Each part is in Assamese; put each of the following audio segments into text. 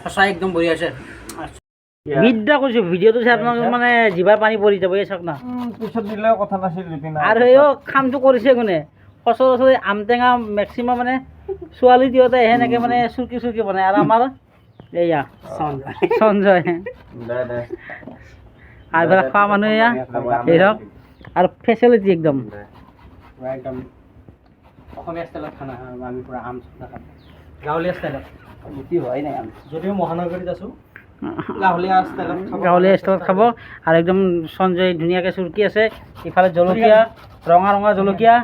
সঁচাই একদম বঢ়িয়া আছে বিদ্যা কৈছো ভিডিঅ'টো চাই আপোনাক মানে জিভাৰ পানী পৰি যাব এই চাওক না পিছত দিলেও কথা নাছিল আৰু সেইও কামটো কৰিছে কোনে সচৰাচৰ আম টেঙা মেক্সিমাম মানে ছোৱালী দিওঁতে সেনেকৈ মানে চুৰকি চুৰকি বনায় আৰু আমাৰ এয়া সঞ্জয় আৰু এইফালে খোৱা মানুহ এয়া এই ধৰক আৰু ফেচিলিটি একদম একদম অসমীয়া ষ্টাইলত খানা আমি পূৰা আম নাখাম গাঁৱলীয়া ষ্টাইলত বেছি হোৱাই নাই আম যদিও মহানগৰীত আছোঁ গাঁৱলীয়া ষ্টাইলত খাব আৰু একদম সঞ্জয় ধুনীয়াকৈ চুৰকি আছে ইফালে জলকীয়া ৰঙা ৰঙা জলকীয়া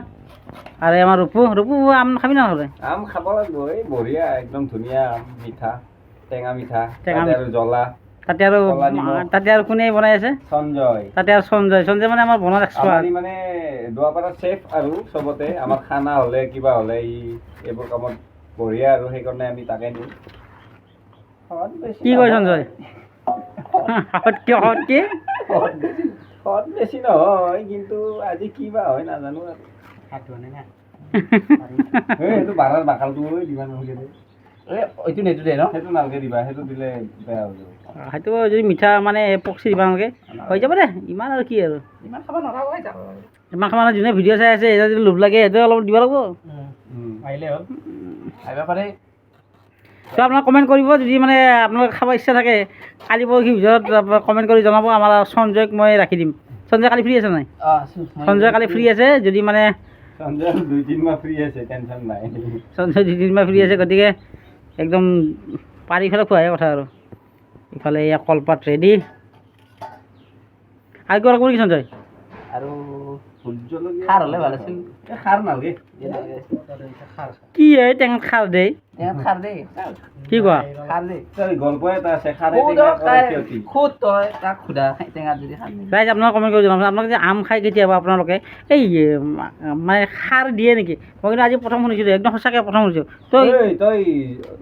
আৰু আমাৰ ৰূপু আম খাবি না নহ'লে আম খাব লাগিব এই বঢ়িয়া একদম ধুনীয়া আম মিঠা টেঙা মিঠা টেঙা আৰু জ্বলা তাতে আৰু কোনে বনাই আছে সঞ্জয় তাতে আৰু সঞ্জয় মানে আমাৰ বনোৱা এক্সপাৰ্ট মানে দুৱাপাৰা চেফ আৰু চবতে আমাৰ খানা হ'লে কিবা হ'লে এইবোৰ কামত বঢ়িয়া আৰু সেইকাৰণে আমি তাকে নিওঁ কি কয় সঞ্জয় সোৱাদ বেছি নহয় কিন্তু আজি কিবা হয় নাজানো আৰু সেইটো বাৰাৰ বাকালটো দিবা নহ'লে এইটো নেটো দে ন সেইটো নালগে দিবা সেইটো দিলে বেয়া হৈ যাব সেইটো যদি মিঠা মানে পকচি দিবা নালাগে হৈ যাব দে ইমান আৰু কি আৰু ইমান খাব নালাগে ইমান খাব মানে যোনে ভিডিঅ' চাই আছে এতিয়া যদি লোভ লাগে সেইটো অলপ দিব লাগিব আহিলে হ'ল আহিব পাৰে তো আপোনাক কমেণ্ট কৰিব যদি মানে আপোনালোকে খাব ইচ্ছা থাকে কালি পৰহি ভিতৰত কমেণ্ট কৰি জনাব আমাৰ সঞ্জয়ক মই ৰাখি দিম সঞ্জয় কালি ফ্ৰী আছে নাই সঞ্জয় কালি ফ্ৰী আছে যদি মানে সঞ্জয় 2-3 মাহ ফ্ৰী আছে টেনশ্যন নাই সঞ্জয় 2-3 মাহ ফ্ৰী আছে গতিকে একদম পাৰি ফেলে খোৱাহে কথা আৰু ইফালে এয়া কলপাত ৰেডি আৰু কিবা কৰিব নেকি সঞ্জয় আৰু খাৰ হ'লে ভাল আছিল খাৰ নালগে কি হয় টেঙাত খাৰ দেই খাৰ দে কি কোৱা খাৰ দে গল্প এটা আছে খাৰ খুদ তই তাক সোধা টেঙাত যদি খাৰ ৰাইজ আপোনালোকে কমেণ্ট কৰি জনাব আপোনালোকে যে আম খাই কেতিয়াবা আপোনালোকে এই মানে খাৰ দিয়ে নেকি মই কিন্তু আজি প্ৰথম শুনিছিলোঁ একদম সঁচাকৈ প্ৰথম শুনিছোঁ তই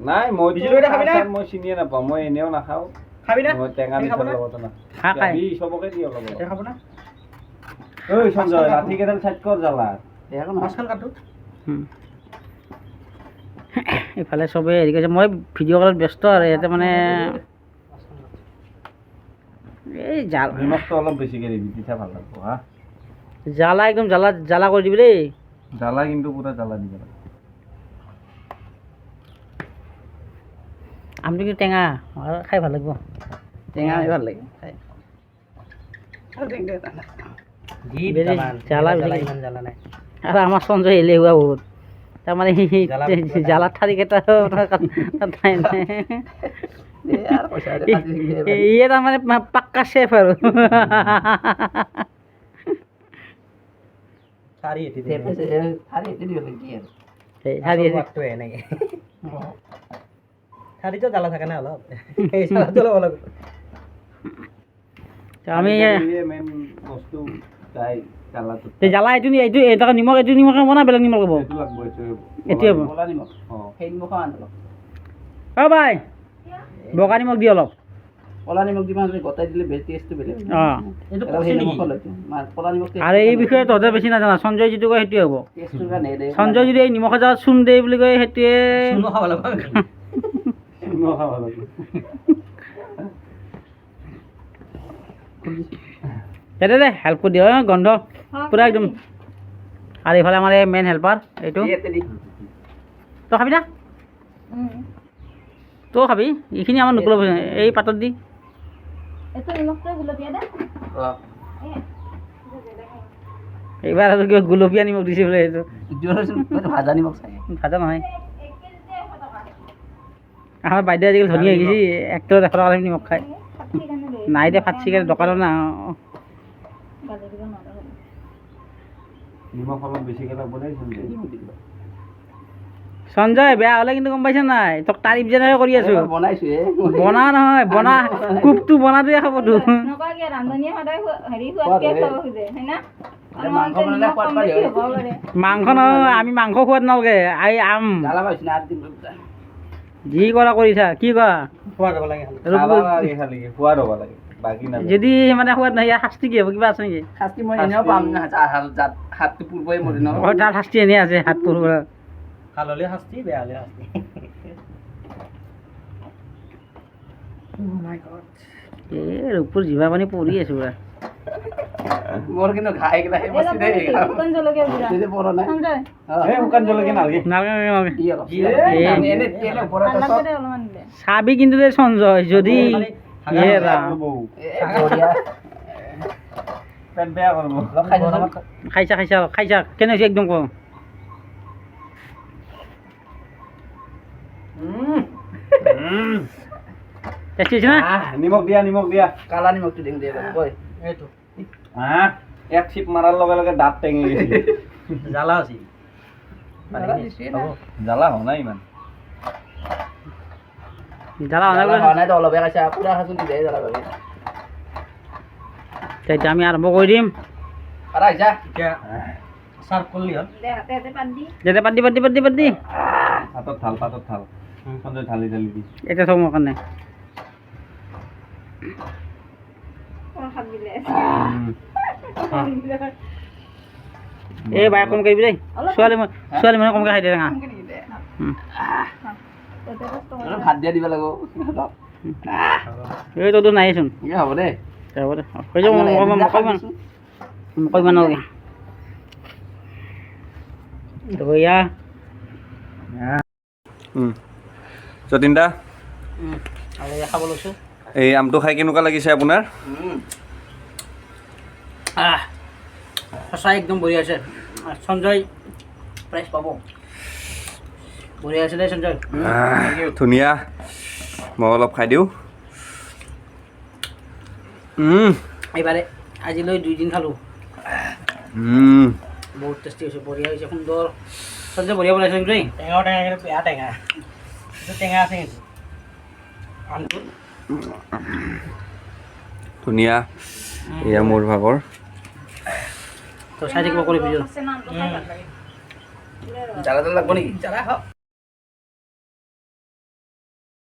নাই মই চিনিয়ে নাপাওঁ মই এনেও নাখাওঁ খাবি না মই টেঙা মিঠাৰ লগত খাই চবকে দিয় অলপ খাব না ঐ সঞ্জয় লাঠি কেইডাল চাইড কৰ জ্বালা মাছখন কাটো ইফালে চবেই হেৰি কৰিছে মই ভিডিঅ' কলত ব্যস্ত আৰু ইয়াতে মানে এই নিমখটো অলপ বেছিকৈ দিবি তেতিয়া ভাল লাগিব হা জ্বালা একদম জ্বালা কৰি দিবি দেই জ্বালা কিন্তু পুৰা জ্বালা দিব লাগে আমটো কিন্তু টেঙা খাই ভাল লাগিব টেঙা ভাল লাগে খাই জ্বালা ইমান জ্বালা নাই আৰু আমাৰ সঞ্জয় এলেহুৱা বহুত তাৰমানে জ্বালাৰ ঠাৰিকেইটা ইয়ে তাৰমানে পাক্কা চেফ আৰু ঠাৰিটো জ্বালা থাকে না অলপ সেই জ্বালাটো অলপ অলপ আমি মেইন বস্তু জ্বালা এইটো এটা নিমখ এইটো নিমখে বনা বেলেগ নিমখ ল'ব এতিয়া অ ভাই বগা নিমখ দি অলপ কলা নিমখ দিবা গোটাই দিলে টেষ্টটো বেলেগ অঁ আৰু এই বিষয়ে তহঁতে বেছি নাজানা সঞ্জয় যিটো কয় সেইটোৱে হ'ব সঞ্জয় যদি এই নিমখৰ জেগাত চূণ দে বুলি কয় সেইটোৱে খাব লাগিব দে দে হেল্প কৰি দিয় গন্ধ পূৰা একদম আৰু এইফালে আমাৰ এই মেইন হেল্পাৰ এইটো তই খাবি না তই খাবি এইখিনি আমাৰ নোকোলাব এই পাতত দি এইবাৰ আৰু কিবা গুলপীয়া নিমখ দিছে বোলে এইটো ভাজা নিমখ ভাজা নহয় আমাৰ বাইদেউ আজিকালি ধনী হৈ গৈছে 1 টকা 100 টকা নিমখ খায় নাই দে ফাটছি কাৰণে দোকানত না নিমখ অলপ বেছিকৈ লাগব দেই সঞ্জয় বেয়া হ'লে কিন্তু গম পাইছা নাই তোক তাৰিফ যেনেকৈ কৰি আছো বনাইছোঁ বনা নহয় বনা কুকটো বনাটোৱে খাবতো মাংস নহয় আমি মাংস খোৱাত নালাগে আম যি কৰা কৰিছা কি কোৱা খোৱা যাব লাগে সোৱাদ হ'ব লাগে যদি মানে সোৱাদ নহয় ইয়াৰ শাস্তি কি হ'ব কিবা আছে নেকি শাস্তি মই এনেও পাম না হাতটো পূৰ্বই মৰি ন তাৰ শাস্তি এনেই আছে হাত পূৰ্ব ভাল হ'লে শাস্তি বেয়া হ'লে শাস্তি এই ৰূপৰ জিভা পানী পৰি আছো পুৰা মোৰ কিন্তু ঘাই গিলা হে বসি দে শুকান জলকীয়া গুড়া এই যে পড়া নাই সঞ্জয় এই শুকান জলকীয়া নালাগে নালাগে নালাগে ই অলপ এনে তেলে ওপৰত ঠাণ্ডা সব কৰে অলপমান দিলে চাবি কিন্তু দে সঞ্জয় যদি ইয়ে ৰাম বঢ়িয়া পেট বেয়া কৰিব অলপ খাই যাম খাইছা কেনে হৈছে একদম কওঁ টেষ্টি হৈছে না নিমখ দিয়া কালা নিমখটো দিম দে কই এইটো এক চিপ মাৰাৰ লগে লগে দাঁত টেঙি গৈছে জ্বালা আছে জ্বালা হোৱা নাই ইমান জ্বালা জ্বালা হোৱা নাই তো অলপ খাইছা পুৰা খাচোন দে জ্বালা পাবি তেতিয়া আমি আৰম্ভ কৰি দিম পাৰা যা এতিয়া সার্ভ করলি হল দে হাতে হাতে পাত দি যেতে পাতি পাতত থাল সঞ্জয় ঢালি দি এটা থওঁ মোৰ কাৰণে কোন খাত দিলে এই বাই কমকৈ দিবি দেই ছোৱালী মানে কমকৈ খাই দে টেঙা ভাত দিয়া দিব লাগিব এই তোৰতো নাইচোন হ'ব দে হ'ব দে হৈ যাব মকইমান নালাগে দয়া যতীন দা আৰু খাব লৈছোঁ এই আমটো খাই কেনেকুৱা লাগিছে আপোনাৰ সঁচাই একদম বঢ়িয়া আছে সঞ্জয় প্ৰাইজ পাব বঢ়িয়া আছে দেই সঞ্জয় ধুনীয়া মই অলপ খাই দিওঁ এইবাৰে আজিলৈ 2 দিন খালোঁ বহুত টেষ্টি হৈছে বঢ়িয়া হৈছে সুন্দৰ সঞ্জয় বঢ়িয়া বনাইছে কিন্তু দেই টেঙা কিন্তু বেয়া টেঙা এইটো টেঙা আছে কিন্তু আমটো ধুনীয়া এয়া মোৰ ভাগৰ তো চাই থাকিব কৰি ভিডিঅ' আছে নামটো খাই ভাল লাগে জ্বালা লাগব নেকি জ্বালা খাওক